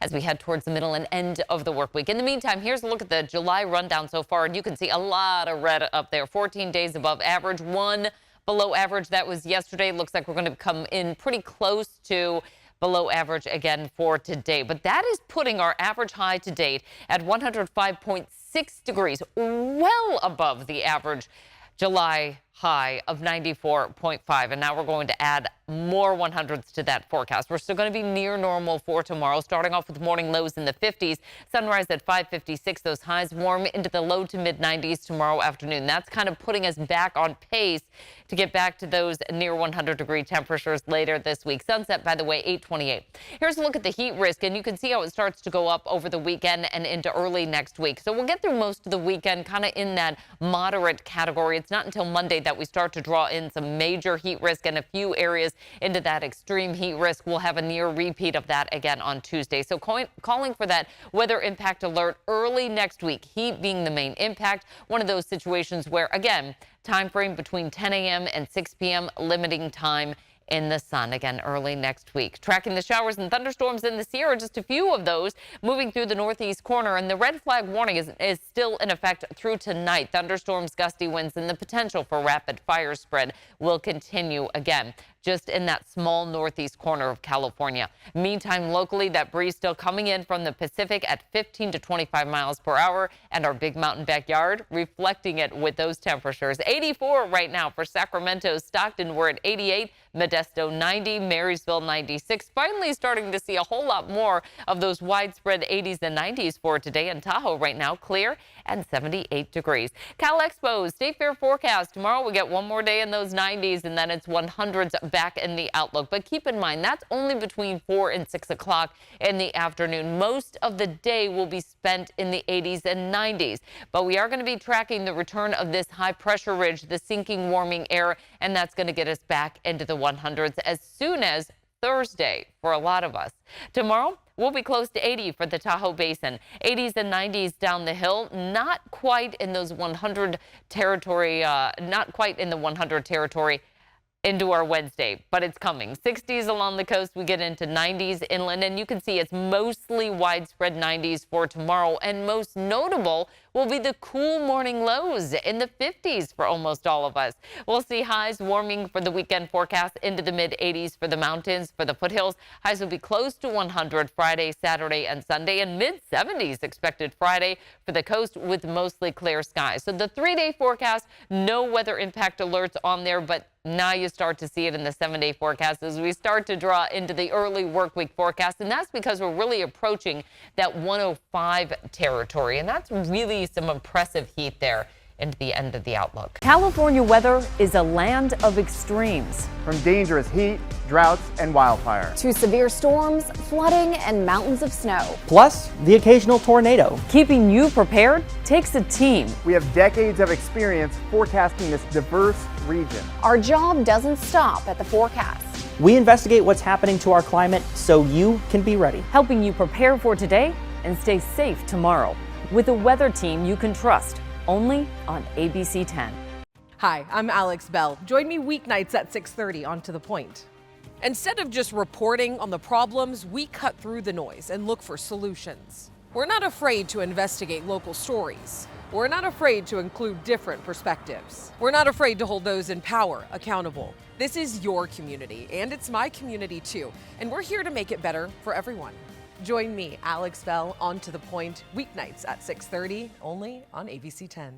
as we head towards the middle and end of the work week. In the meantime, here's a look at the July rundown so far, and you can see a lot of red up there. 14 days above average, 1 below average. That was yesterday. Looks like we're going to come in pretty close to below average again for today. But that is putting our average high to date at 105.6 degrees, well above the average July high of 94.5. And now we're going to add more 100s to that forecast. We're still going to be near normal for tomorrow, starting off with morning lows in the 50s, sunrise at 5:56. Those highs warm into the low to mid 90s tomorrow afternoon. That's kind of putting us back on pace to get back to those near 100-degree temperatures later this week. Sunset, by the way, 8:28. Here's a look at the heat risk, and you can see how it starts to go up over the weekend and into early next week. So we'll get through most of the weekend kind of in that moderate category. It's not until Monday that we start to draw in some major heat risk and a few areas into that extreme heat risk. We'll have a near repeat of that again on Tuesday. So calling for that weather impact alert early next week. Heat being the main impact. One of those situations where, again, time frame between 10 a.m. and 6 p.m. limiting time in the sun again early next week. Tracking the showers and thunderstorms in the Sierra, just a few of those moving through the northeast corner, and the red flag warning is still in effect through tonight. Thunderstorms, gusty winds, and the potential for rapid fire spread will continue again just in that small northeast corner of California. Meantime, locally, that breeze still coming in from the Pacific at 15 to 25 miles per hour, and our big mountain backyard reflecting it with those temperatures. 84 right now for Sacramento. Stockton, we're at 88. Modesto 90, Marysville 96. Finally starting to see a whole lot more of those widespread 80s and 90s for today. In Tahoe right now, clear and 78 degrees. Cal Expo State Fair forecast. Tomorrow we get one more day in those 90s, and then it's 100s back in the outlook. But keep in mind, that's only between 4 and 6 o'clock in the afternoon. Most of the day will be spent in the 80s and 90s. But we are going to be tracking the return of this high pressure ridge, the sinking warming air, and that's going to get us back into the 100s as soon as Thursday for a lot of us. Tomorrow, we'll be close to 80 for the Tahoe Basin. 80s and 90s down the hill, not quite in those 100 territory, not quite in the 100 territory into our Wednesday, but it's coming. 60s along the coast, we get into 90s inland, and you can see it's mostly widespread 90s for tomorrow, and most notable will be the cool morning lows in the 50s for almost all of us. We'll see highs warming for the weekend forecast into the mid 80s for the mountains. For the foothills, highs will be close to 100 Friday, Saturday, and Sunday, and mid 70s expected Friday for the coast with mostly clear skies. So the 3-day forecast, no weather impact alerts on there, but now you start to see it in the 7-day forecast as we start to draw into the early work week forecast. And that's because we're really approaching that 105 territory. And that's really some impressive heat there into the end of the outlook. California weather is a land of extremes. From dangerous heat, droughts, and wildfire, to severe storms, flooding, and mountains of snow. Plus, the occasional tornado. Keeping you prepared takes a team. we have decades of experience forecasting this diverse region. Our job doesn't stop at the forecast. We investigate what's happening to our climate so you can be ready. Helping you prepare for today and stay safe tomorrow. With a weather team you can trust, only on ABC 10. Hi, I'm Alex Bell. Join me weeknights at 6:30 on To The Point. Instead of just reporting on the problems, we cut through the noise and look for solutions. We're not afraid to investigate local stories. We're not afraid to include different perspectives. We're not afraid to hold those in power accountable. This is your community, and it's my community too, and we're here to make it better for everyone. Join me, Alex Bell, on To The Point, weeknights at 6:30, only on ABC 10.